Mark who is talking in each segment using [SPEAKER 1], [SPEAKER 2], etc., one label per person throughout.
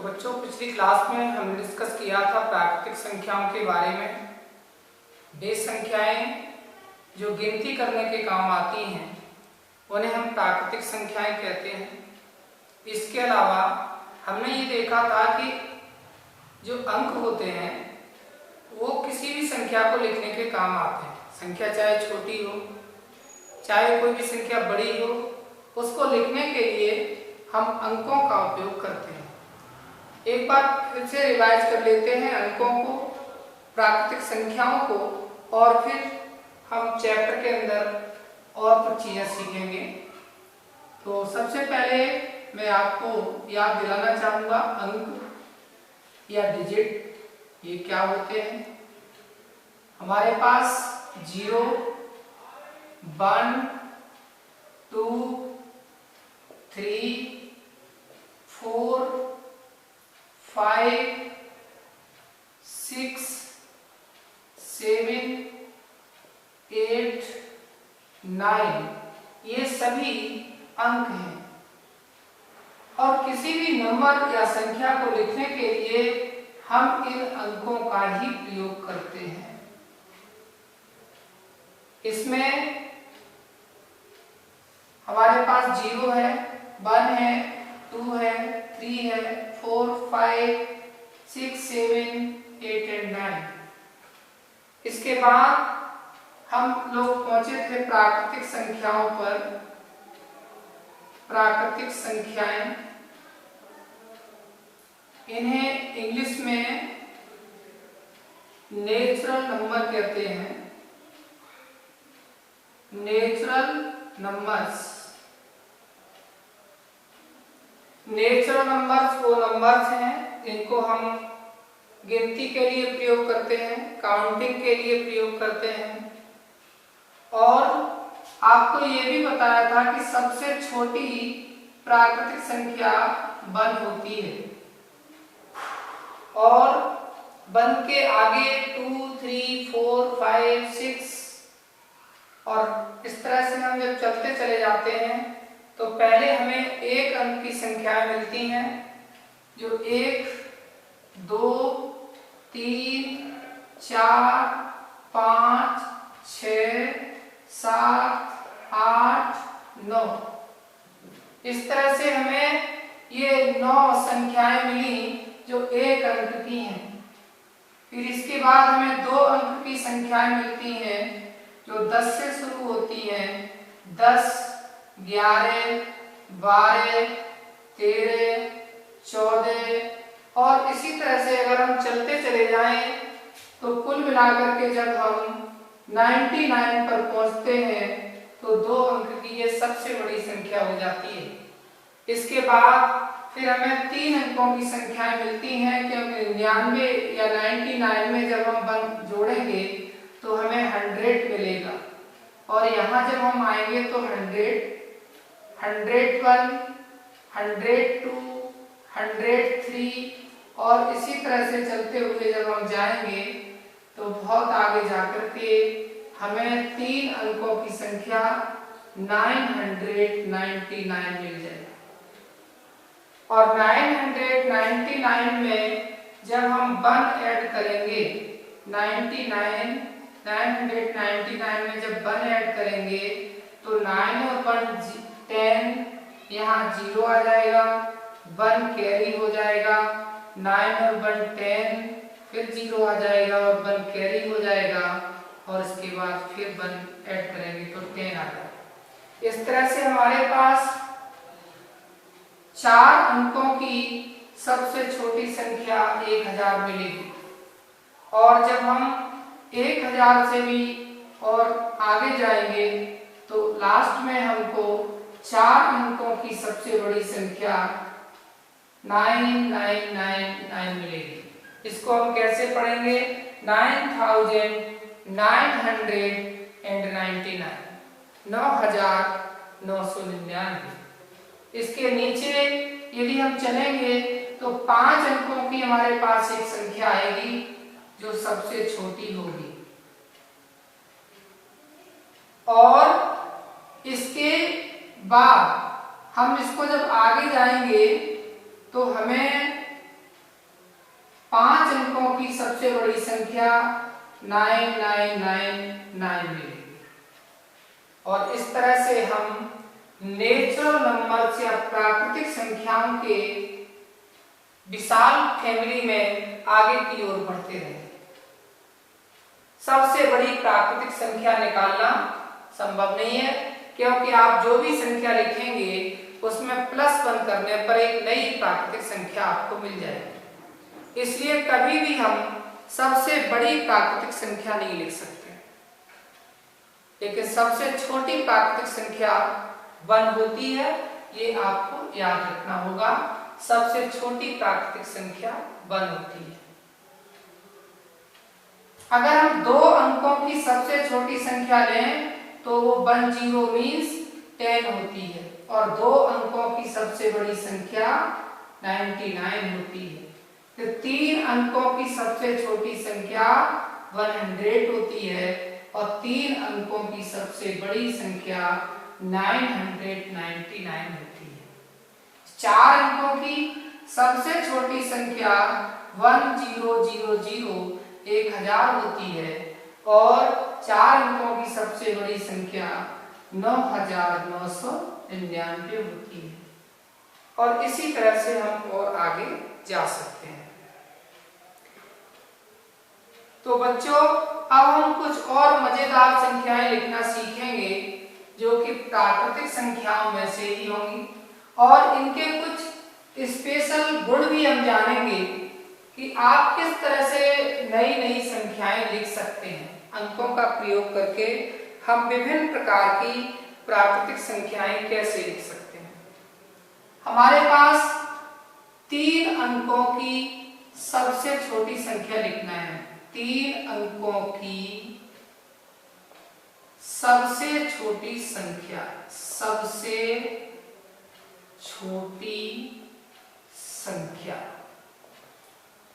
[SPEAKER 1] बच्चों, पिछली क्लास में हमने डिस्कस किया था प्राकृतिक संख्याओं के बारे में। बेस संख्याएं जो गिनती करने के काम आती हैं उन्हें हम प्राकृतिक संख्याएं कहते हैं। इसके अलावा हमने ये देखा था कि जो अंक होते हैं वो किसी भी संख्या को लिखने के काम आते हैं। संख्या चाहे छोटी हो चाहे कोई भी संख्या बड़ी हो, उसको लिखने के लिए हम अंकों का उपयोग करते हैं। एक बार फिर से रिवाइज कर लेते हैं अंकों को, प्राकृतिक संख्याओं को, और फिर हम चैप्टर के अंदर और कुछ चीजें सीखेंगे। तो सबसे पहले मैं आपको याद दिलाना चाहूंगा अंक या डिजिट ये क्या होते हैं। हमारे पास 0, 1, 2, 3, 4, 5, 6, 7, 8, 9 ये सभी अंक हैं। और किसी भी नंबर या संख्या को लिखने के लिए हम इन अंकों का ही प्रयोग करते हैं। इसमें हमारे पास 0 है, 1 है, 2 है, 3 है, 4, 5, 6, 7, 8 और 9। इसके बाद हम लोग पहुंचे थे प्राकृतिक संख्याओं पर। प्राकृतिक संख्याएं, इन्हें इंग्लिश में नेचुरल नंबर कहते हैं। Natural numbers. नेचुरल नंबर्स वो नंबर्स हैं जिनको हम गिनती के लिए प्रयोग करते हैं, काउंटिंग के लिए प्रयोग करते हैं। और आपको ये भी बताया था कि सबसे छोटी प्राकृतिक संख्या 1 होती है और 1 के आगे 2, 3, 4, 5, 6 और इस तरह से हम जब चलते चले जाते हैं तो पहले हमें एक अंक की संख्याएं मिलती हैं जो 1, 2, 3, 4, 5, 6, 7, 8, 9। इस तरह से हमें ये 9 संख्याएं मिली जो एक अंक की हैं। फिर इसके बाद हमें 2 अंक की संख्याएं मिलती हैं जो 10 से शुरू होती हैं। 10, 11, 12, 13, 14 और इसी तरह से अगर हम चलते चले जाएं तो कुल मिलाकर के जब हम 99 पर पहुंचते हैं तो 2 अंक की ये सबसे बड़ी संख्या हो जाती है। इसके बाद फिर हमें 3 अंकों की संख्याएं मिलती हैं क्योंकि 99 या 99 में जब हम जोड़ेंगे तो हमें 100 मिलेगा। और यहाँ जब हम आएंगे तो 100, 101, 102, 103 और इसी तरह से चलते हुए जब हम जाएंगे तो बहुत आगे जाकर के हमें 3 अंकों की संख्या 999 मिल जाएगी। और 999 में जब हम 1 ऐड करेंगे, 999 में जब 1 ऐड करेंगे तो 9 और 1 10, यहाँ 0 आ जाएगा, 1 कैरी हो जाएगा, 9 और 1 10, फिर 0 आ जाएगा और 1 कैरी हो जाएगा और इसके बाद फिर 1 ऐड करेंगे तो 10 आ जाएगा। इस तरह से हमारे पास 4 अंकों की सबसे छोटी संख्या 1000 मिलेगी। और जब हम 1000 से भी और आगे जाएंगे तो लास्ट में हमको 4 अंकों की सबसे बड़ी संख्या 9999 मिलेगी। इसको हम कैसे पढ़ेंगे? 9999। 9999। इसके नीचे यदि हम चलेंगे तो 5 अंकों की हमारे पास एक संख्या आएगी जो सबसे छोटी होगी। और इसके बाद हम इसको जब आगे जाएंगे तो हमें 5 अंकों की सबसे बड़ी संख्या 9999 मिलेगी। और इस तरह से हम नेचुरल नंबर्स या प्राकृतिक संख्याओं के विशाल फैमिली में आगे की ओर बढ़ते रहे। सबसे बड़ी प्राकृतिक संख्या निकालना संभव नहीं है, क्योंकि आप जो भी संख्या लिखेंगे उसमें +1 करने पर एक नई प्राकृतिक संख्या आपको मिल जाएगी। इसलिए कभी भी हम सबसे बड़ी प्राकृतिक संख्या नहीं लिख सकते, लेकिन सबसे छोटी प्राकृतिक संख्या 1 होती है, ये आपको याद रखना होगा। सबसे छोटी प्राकृतिक संख्या 1 होती है। अगर हम 2 अंकों की सबसे छोटी संख्या लें तो वो 10 मीन्स 10 होती है, और 2 अंकों की सबसे बड़ी संख्या 99 होती है। तो 3 अंकों की सबसे छोटी संख्या 100 होती है, और 3 अंकों की सबसे बड़ी संख्या 999 होती है। 4 अंकों की सबसे छोटी संख्या 1000 होती है, और 4 अंकों की सबसे बड़ी संख्या 9999 होती है। और इसी तरह से हम और आगे जा सकते हैं। तो बच्चों, अब हम कुछ और मजेदार संख्याएं लिखना सीखेंगे जो कि प्राकृतिक संख्याओं में से ही होंगी, और इनके कुछ स्पेशल गुण भी हम जानेंगे कि आप किस तरह से नई नई संख्याएं लिख सकते हैं। अंकों का प्रयोग करके हम विभिन्न प्रकार की प्राकृतिक संख्याएं कैसे लिख सकते हैं। हमारे पास 3 अंकों की सबसे छोटी संख्या लिखना है। 3 अंकों की सबसे छोटी संख्या, सबसे छोटी संख्या।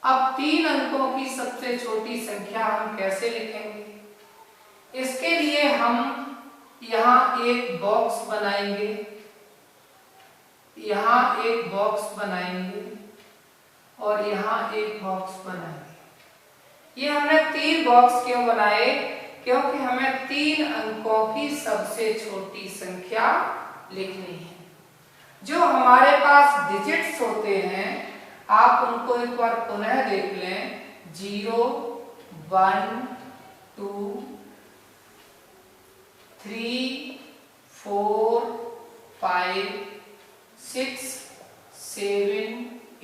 [SPEAKER 1] अब 3 अंकों की सबसे छोटी संख्या हम कैसे लिखेंगे? इसके लिए हम यहाँ एक बॉक्स बनाएंगे, यहाँ एक बॉक्स बनाएंगे, और यहाँ एक बॉक्स बनाएंगे। ये हमने 3 बॉक्स क्यों बनाए? क्योंकि हमें 3 अंकों की सबसे छोटी संख्या लिखनी है। जो हमारे पास डिजिट्स होते हैं, आप उनको एक बार पुनः देख लें। 0 1 2 3 4 5 6 7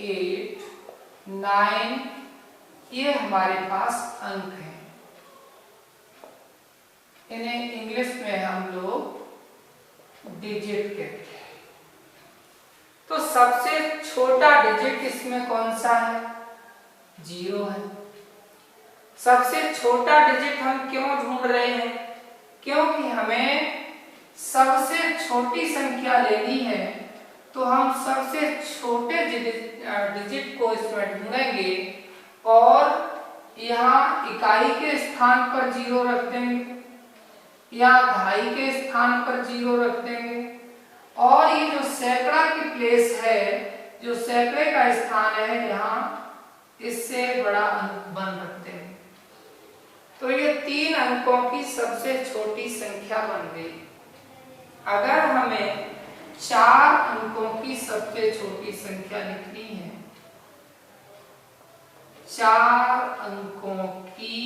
[SPEAKER 1] 8 9, ये हमारे पास अंक हैं। इन्हें इंग्लिश में हम लोग डिजिट कहते हैं। तो सबसे छोटा डिजिट इसमें कौन सा है? 0 है। सबसे छोटा डिजिट हम क्यों ढूंढ रहे हैं? क्योंकि हमें सबसे छोटी संख्या लेनी है, तो हम सबसे छोटे डिजिट को इसमें ढूंढेंगे, और यहाँ इकाई के स्थान पर 0 रख देंगे, या दहाई के स्थान पर 0 रख देंगे, और ये जो सैकड़ा की प्लेस है, जो सैकड़े का स्थान है, यहाँ इससे बड़ा अंक 1 रखते हैं। तो ये 3 अंकों की सबसे छोटी संख्या बन गई। अगर हमें 4 अंकों की सबसे छोटी संख्या लिखनी है, 4 अंकों की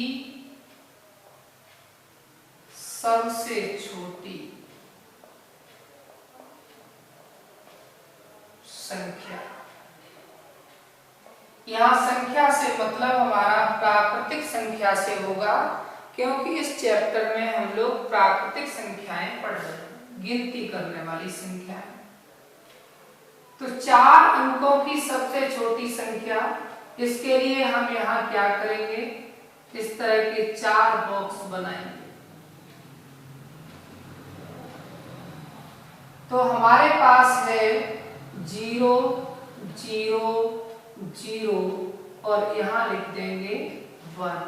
[SPEAKER 1] सबसे छोटी संख्या, यहाँ संख्या से मतलब हमारा प्राकृतिक संख्या से होगा, क्योंकि इस चैप्टर में हम लोग प्राकृतिक संख्याएं पढ़ रहे हैं, गिनती करने वाली संख्याएं। तो 4 अंकों की सबसे छोटी संख्या, इसके लिए हम यहाँ क्या करेंगे? इस तरह के 4 बॉक्स बनाएंगे। तो हमारे पास है 0 0 0, और यहाँ लिख देंगे 1।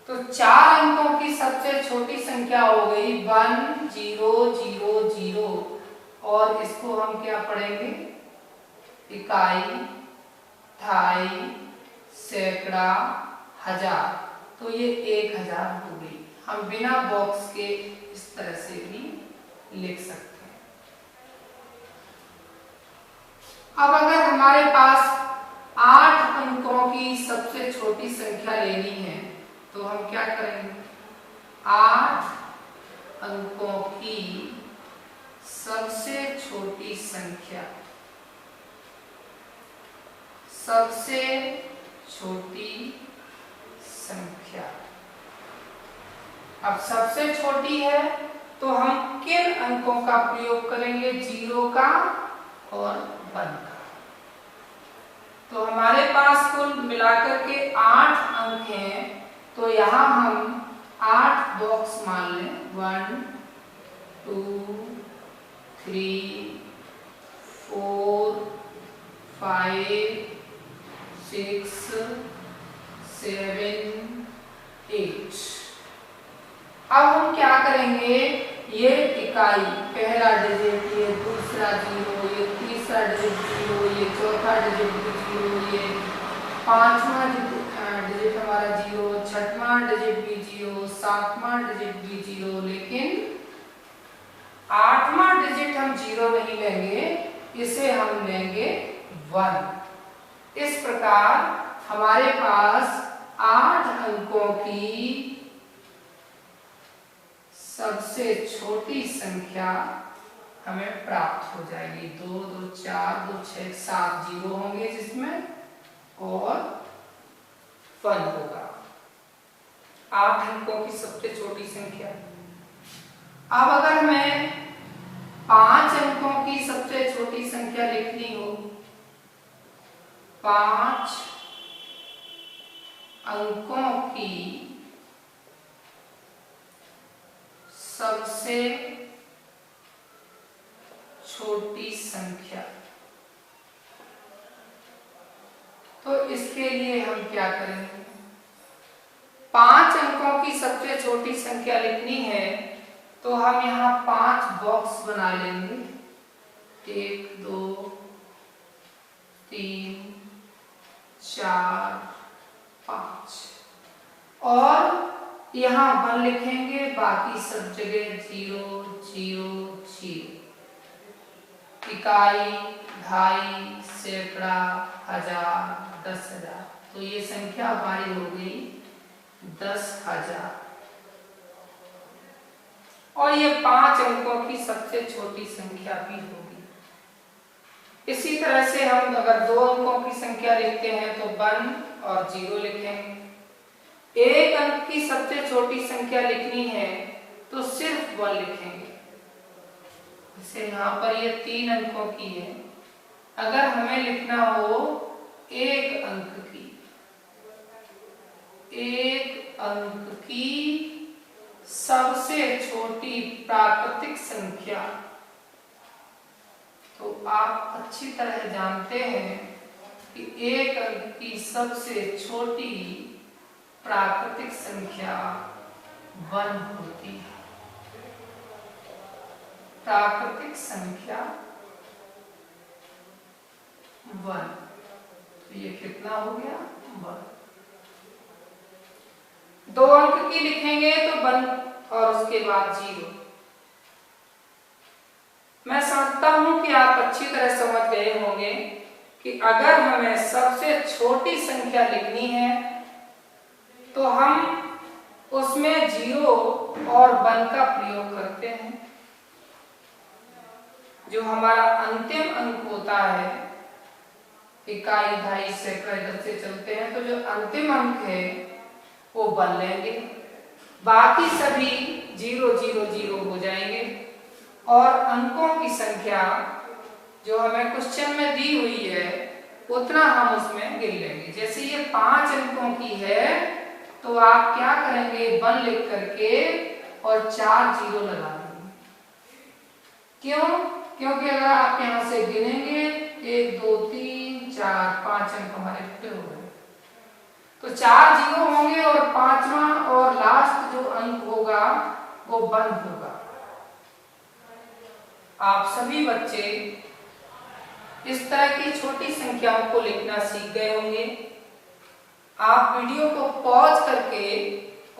[SPEAKER 1] तो 4 अंकों की सबसे छोटी संख्या हो गई 1 0 0 0, और इसको हम क्या पढ़ेंगे? इकाई, ढाई, सैकड़ा, हजार, तो ये 1000 हो गई। हम बिना बॉक्स के इस तरह से भी लिख सकते हैं। अब अगर हमारे पास 8 अंकों की सबसे छोटी संख्या लेनी है तो हम क्या करेंगे? 8 अंकों की सबसे छोटी संख्या, सबसे छोटी संख्या। अब सबसे छोटी है तो हम किन अंकों का प्रयोग करेंगे? 0 का और 1 का। तो हमारे पास कुल मिलाकर के 8 अंक हैं, तो यहाँ हम 8 बॉक्स मान लें। 1 2 3 4 5 6 7 8। अब हम क्या करेंगे? ये इकाई, पहला डिजिट, ये दूसरा 0, ये तीसरा डिजिट 0, ये चौथा डिजिट भी 0, ये पांचवा डिजिट हमारा 0, छठवां डिजिट भी 0, सातवां डिजिट भी 0, लेकिन 8वां डिजिट हम 0 नहीं लेंगे, इसे हम लेंगे 1। इस प्रकार हमारे पास 8 अंकों की सबसे छोटी संख्या हमें प्राप्त हो जाएगी। 2 2 4 2 6 7 0 होंगे जिसमें, और 1 होगा। 8 अंकों की सबसे छोटी संख्या। अब अगर हमें 5 अंकों की सबसे छोटी संख्या लिखनी हो, 5 अंकों की सबसे छोटी संख्या, तो इसके लिए हम क्या करेंगे? 5 अंकों की सबसे छोटी संख्या लिखनी है तो हम यहाँ 5 बॉक्स बना लेंगे। 1 2 3 4 5, और यहाँ 1 लिखेंगे, बाकी सब जगह 0 0 0। इकाई, ढाई, सैकड़ा, हजार, 10,000, तो ये संख्या हमारी हो गई 10,000। और ये 5 अंकों की सबसे छोटी संख्या भी होगी। इसी तरह से हम अगर 2 अंकों की संख्या लिखते हैं तो 1 और 0 लिखेंगे। 1 अंक की सबसे छोटी संख्या लिखनी है तो सिर्फ 1 लिखेंगे। जैसे यहाँ पर ये 3 अंकों की है, अगर हमें लिखना हो 1 अंक की, 1 अंक की सबसे छोटी प्राकृतिक संख्या, तो आप अच्छी तरह जानते हैं कि 1 अंक की सबसे छोटी प्राकृतिक संख्या 1 होती है। प्राकृतिक संख्या 1, तो ये कितना हो गया? 1। 2 अंक की लिखेंगे तो 1 और उसके बाद 0। मैं समझता हूं कि आप अच्छी तरह समझ गए होंगे कि अगर हमें सबसे छोटी संख्या लिखनी है तो हम उसमें 0 और 1 का प्रयोग करते हैं। जो हमारा अंतिम अंक होता है, इकाई, ढाई, सैकड़ा इधर से चलते हैं, तो जो अंतिम अंक है वो 1 लेंगे, बाकी सभी 0 0 0 हो जाएंगे। और अंकों की संख्या जो हमें क्वेश्चन में दी हुई है उतना हम उसमें गिन लेंगे। जैसे ये 5 अंकों की है तो आप क्या करेंगे? 1 लिख करके और 4 0 लगा देंगे। क्यों? क्योंकि अगर आप यहाँ से गिनेंगे 1 2 3 4 5 अंक हमारे पूरे हो गए, तो 4 0 होंगे और 5वां और लास्ट जो अंक होगा वो 1 होगा। आप सभी बच्चे इस तरह की छोटी संख्याओं को लिखना सीख गए होंगे। आप वीडियो को पॉज करके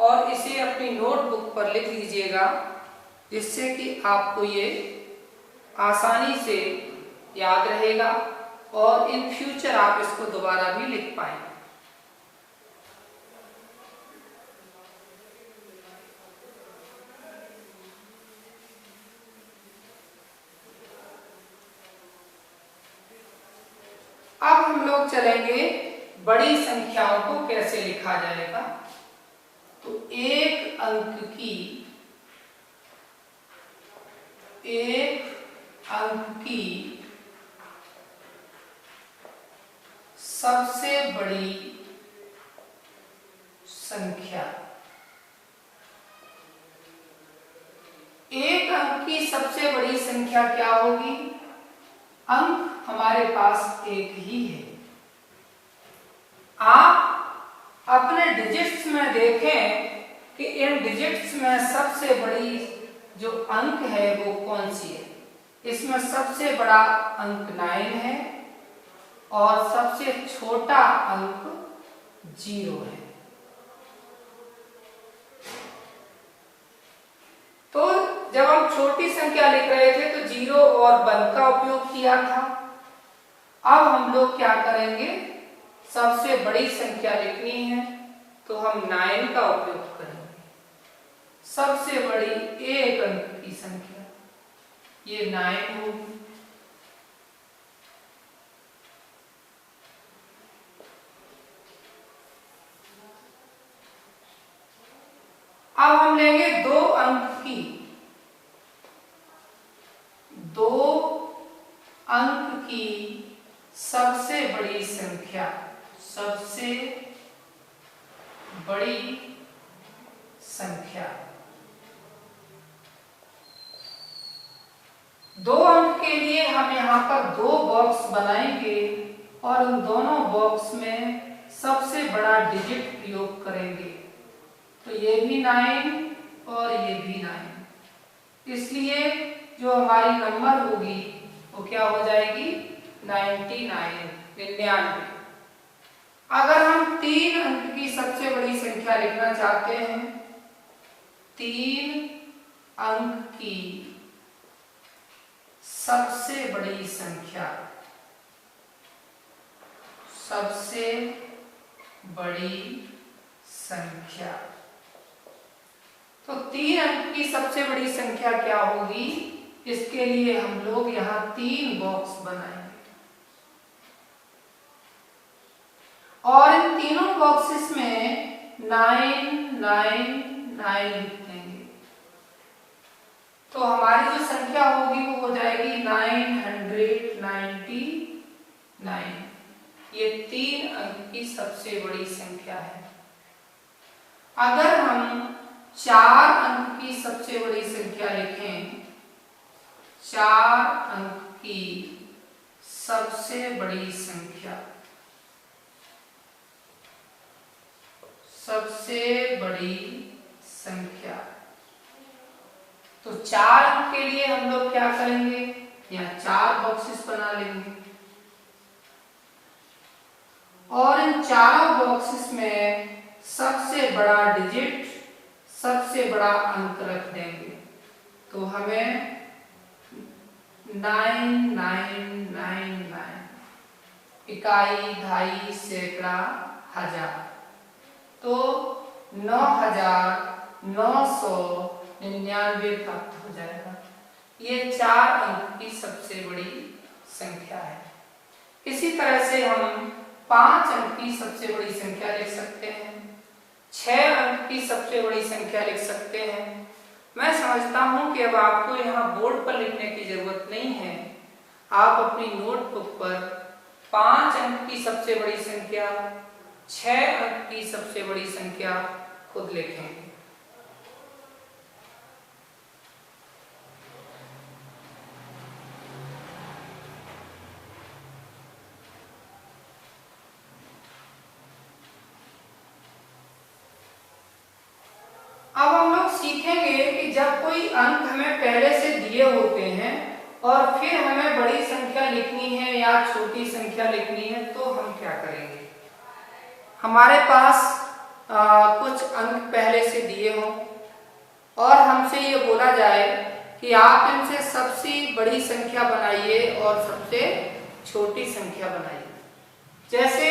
[SPEAKER 1] और इसे अपनी नोटबुक पर लिख लीजिएगा, जिससे कि आपको ये आसानी से याद रहेगा और इन फ्यूचर आप इसको दोबारा भी लिख पाएंगे। अब हम लोग चलेंगे बड़ी संख्याओं को कैसे लिखा जाएगा। तो एक अंक की सबसे बड़ी संख्या, एक अंक की सबसे बड़ी संख्या क्या होगी? अंक हमारे पास एक ही है। आप अपने डिजिट्स में देखें कि इन डिजिट्स में सबसे बड़ी जो अंक है वो कौन सी है। इसमें सबसे बड़ा अंक 9 है और सबसे छोटा अंक 0 है। तो जब हम छोटी संख्या लिख रहे थे तो 0 और 1 का उपयोग किया था। अब हम लोग क्या करेंगे, सबसे बड़ी संख्या लिखनी है तो हम 9 का उपयोग करेंगे। सबसे बड़ी एक अंक की संख्या ये 9 होगी। अब हम लेंगे 2 अंक की, 2 अंक की सबसे बड़ी संख्या, सबसे बड़ी संख्या। 2 अंक के लिए हम यहाँ पर 2 बॉक्स बनाएंगे और उन दोनों बॉक्स में सबसे बड़ा डिजिट प्रयोग करेंगे। तो ये भी 9 और ये भी 9, इसलिए जो हमारी नंबर होगी वो क्या हो जाएगी, 99। अगर हम 3 अंक की सबसे बड़ी संख्या लिखना चाहते हैं, 3 अंक की सबसे बड़ी संख्या, सबसे बड़ी संख्या, तो 3 अंक की सबसे बड़ी संख्या क्या होगी? इसके लिए हम लोग यहाँ 3 बॉक्स बनाएंगे और इन तीनों बॉक्सेस में 999 लिख देंगे। तो हमारी जो संख्या होगी वो हो जाएगी 999। ये 3 अंक की सबसे बड़ी संख्या है। अगर हम 4 अंक की सबसे बड़ी संख्या लिखें, 4 अंक की सबसे बड़ी संख्या, सबसे बड़ी संख्या, तो 4 अंक के लिए हम लोग क्या करेंगे, यहाँ 4 बॉक्सेस बना लेंगे और इन चारों बॉक्सेस में सबसे बड़ा डिजिट, सबसे बड़ा अंक रख देंगे। तो हमें 9999, इकाई, दहाई, सैकड़ा, हजार, तो 9999 प्राप्त हो जाएगा। ये 4 अंक की सबसे बड़ी संख्या है। इसी तरह से हम 5 अंक की सबसे बड़ी संख्या लिख सकते हैं, 6 अंक की सबसे बड़ी संख्या लिख सकते हैं। मैं समझता हूं कि अब आपको यहाँ बोर्ड पर लिखने की जरूरत नहीं है। आप अपनी नोटबुक पर 5 अंक की सबसे बड़ी संख्या, 6 अंक की सबसे बड़ी संख्या खुद लिखेंगे। अब हम लोग सीखेंगे कि जब कोई अंक हमें पहले से दिए होते हैं और फिर हमें बड़ी संख्या लिखनी है या छोटी संख्या लिखनी है, तो हम क्या करेंगे? हमारे पास कुछ अंक पहले से दिए हों और हमसे ये बोला जाए कि आप इनसे सबसे बड़ी संख्या बनाइए और सबसे छोटी संख्या बनाइए। जैसे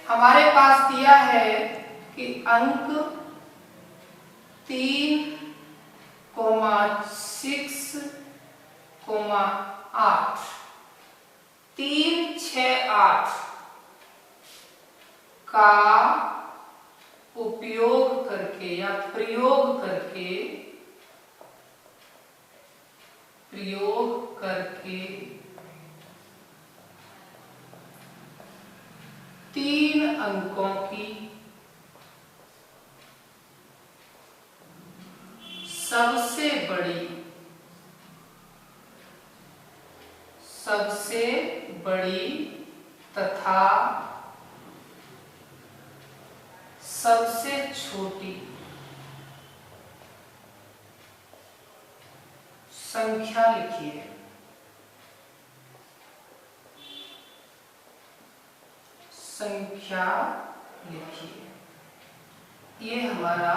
[SPEAKER 1] हमारे पास दिया है कि अंक 3, 6, 8, 3, 6, 8 का उपयोग करके या प्रयोग करके 3 अंकों की सबसे बड़ी तथा सबसे छोटी संख्या लिखिए। ये हमारा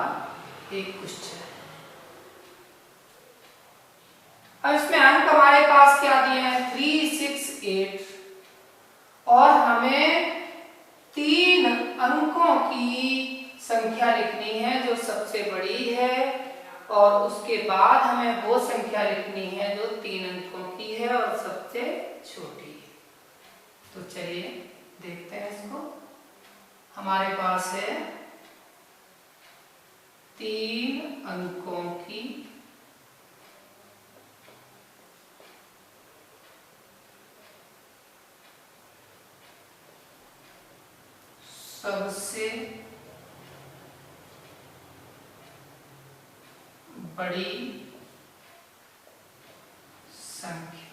[SPEAKER 1] एक क्वेश्चन है। अब इसमें अंक हमारे पास क्या दिए हैं? 3, 6, 8 और हमें 3 अंकों की संख्या लिखनी है जो सबसे बड़ी है और उसके बाद हमें वो संख्या लिखनी है जो 3 अंकों की है और सबसे छोटी है। तो चलिए देखते हैं इसको। हमारे पास है 3 अंकों की सबसे बड़ी संख्या।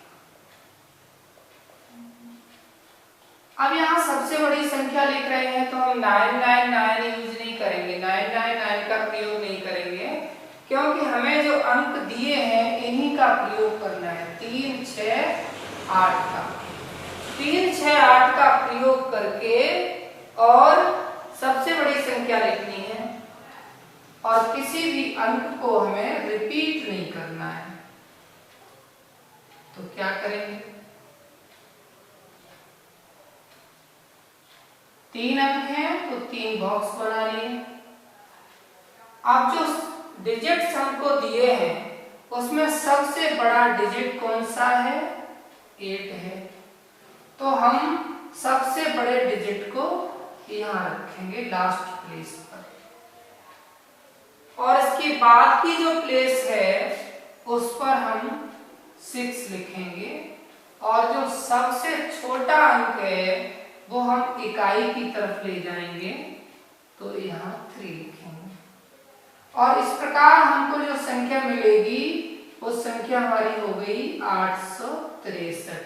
[SPEAKER 1] अब यहाँ सबसे बड़ी संख्या लिख रहे हैं तो हम 999 यूज नहीं करेंगे, 999 का प्रयोग नहीं करेंगे, क्योंकि हमें जो अंक दिए हैं इन्हीं का प्रयोग करना है। 3, 6, 8 का 3, 6, 8 का प्रयोग करके और सबसे बड़ी संख्या लिखनी है और किसी भी अंक को हमें रिपीट नहीं करना है। तो क्या करेंगे? 3 अंक हैं तो 3 बॉक्स बना लिए। अब जो डिजिट्स हमको दिए हैं उसमें सबसे बड़ा डिजिट कौन सा है? 8 है। तो हम सबसे बड़े डिजिट को यहाँ रखेंगे लास्ट प्लेस पर और इसके बाद की जो प्लेस है उस पर हम 6 लिखेंगे और जो सबसे छोटा अंक है वो हम इकाई की तरफ ले जाएंगे तो यहाँ 3 लिखेंगे और इस प्रकार हमको जो संख्या मिलेगी वो संख्या हमारी हो गई 863,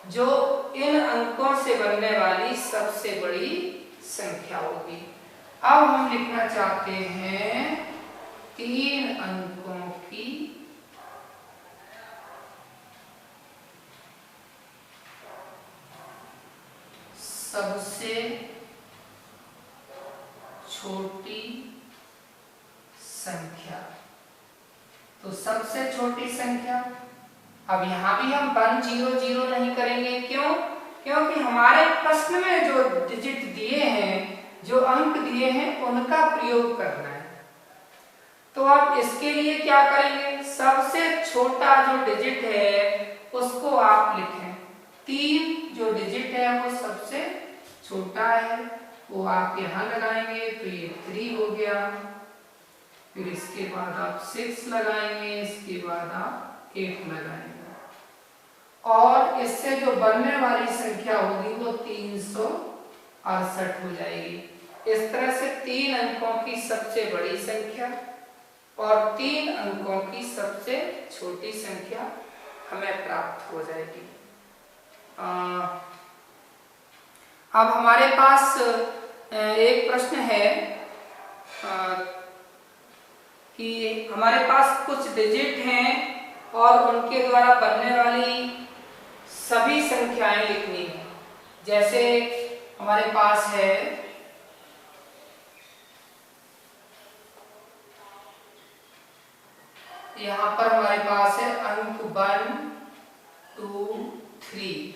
[SPEAKER 1] जो इन अंकों से बनने वाली सबसे बड़ी संख्या होगी। अब हम लिखना चाहते हैं 3 अंकों की सबसे छोटी संख्या। तो सबसे छोटी संख्या, अब यहां भी हम 100 नहीं करेंगे। क्यों? क्योंकि हमारे प्रश्न में जो डिजिट दिए हैं, जो अंक दिए हैं, उनका प्रयोग करना है। तो अब इसके लिए क्या करेंगे? सबसे छोटा जो डिजिट है उसको आप लिखें। 3 जो डिजिट है वो सबसे छोटा है, वो आप यहाँ लगाएंगे तो ये 3 हो गया। फिर इसके बाद आप 6 लगाएंगे, इसके बाद आप 8 लगाएंगे और इससे जो बनने वाली संख्या होगी वो 368 हो जाएगी। इस तरह से 3 अंकों की सबसे बड़ी संख्या और 3 अंकों की सबसे छोटी संख्या हमें प्राप्त हो जाएगी। अब हमारे पास एक प्रश्न है कि हमारे पास कुछ डिजिट हैं और उनके द्वारा बनने वाली सभी संख्याएं लिखनी है। जैसे हमारे पास है यहाँ पर हमारे पास है अंक 1 2 3।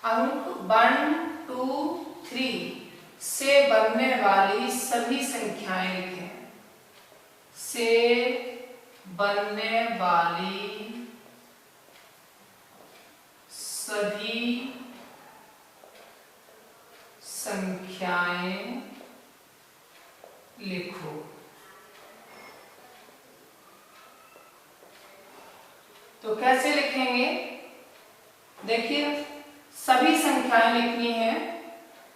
[SPEAKER 1] अंक 1 2 3 से बनने वाली सभी संख्याएं लिखें। से बनने वाली सभी संख्याएं लिखो। तो कैसे लिखेंगे? देखिए, सभी संख्याएं लिखनी है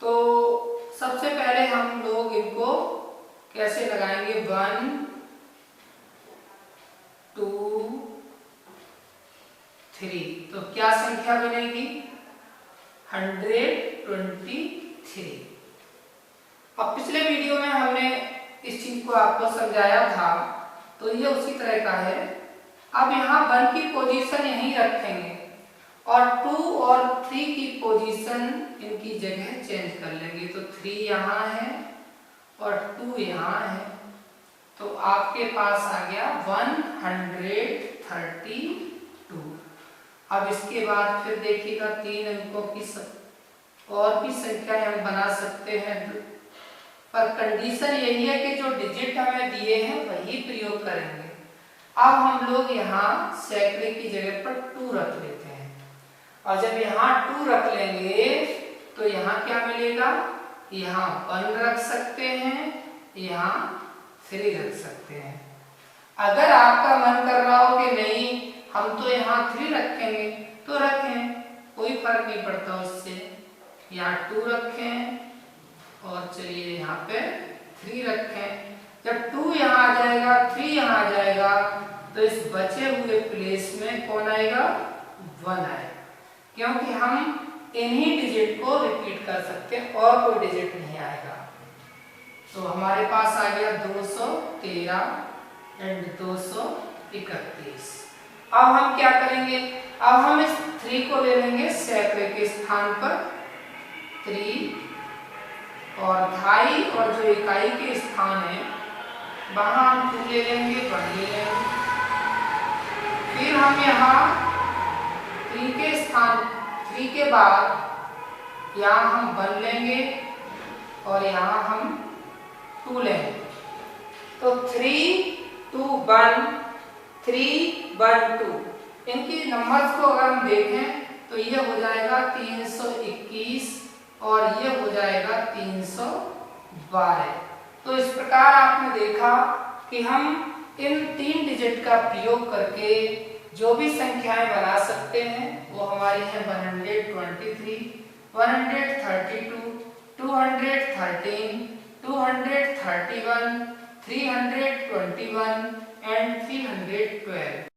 [SPEAKER 1] तो सबसे पहले हम लोग इनको कैसे लगाएंगे? 1 2 3। तो क्या संख्या बनेगी? 123। अब पिछले वीडियो में हमने इस चीज को आपको समझाया था, तो ये उसी तरह का है। अब यहाँ 1 की पोजीशन यहीं रखेंगे और 2 और 3 की पोजीशन इनकी जगह चेंज कर लेंगे। तो 3 यहाँ है और 2 यहाँ है, तो आपके पास आ गया 132। अब इसके बाद फिर देखिएगा 3 अंकों की और भी संख्याएं हम बना सकते हैं, पर कंडीशन यही है कि जो डिजिट हमें दिए हैं वही प्रयोग करेंगे। अब हम लोग यहाँ सैकड़े की जगह पर 2 रख लेते हैं, और जब यहाँ 2 रख लेंगे तो यहाँ क्या मिलेगा? यहाँ 1 रख सकते हैं, यहाँ 3 रख सकते हैं। अगर आपका मन कर रहा हो कि नहीं हम तो यहाँ 3 रखेंगे, तो रखें, कोई फर्क नहीं पड़ता उससे। यहाँ 2 रखें और चलिए यहाँ पे 3 रखें। जब 2 यहाँ आ जाएगा, 3 यहाँ आ जाएगा, तो इस बचे हुए प्लेस में कौन आएगा? 1 आएगा, क्योंकि हम इन्हीं डिजिट को रिपीट कर सकते हैं और कोई डिजिट नहीं आएगा। तो हमारे पास आ गया 213 एंड 231। अब हम क्या करेंगे? अब हम इस 3 को ले लेंगे सैकड़े के स्थान पर 3, और ढाई और जो इकाई के स्थान है वहां हम 2 ले लेंगे, 1 ले लेंगे। फिर हम यहाँ 3 के स्थान 3 के बाद यहाँ हम 1 लेंगे और यहाँ हम 2 लेंगे। तो 3 2 1 3 1 2, इनकी नंबर्स को अगर हम देखें तो ये हो जाएगा 321 और ये हो जाएगा 312। तो इस प्रकार आपने देखा कि हम इन 3 डिजिट का प्रयोग करके जो भी संख्याएं बना सकते हैं वो हमारी हैं 123, 132, 213, 231, 321 एंड 312।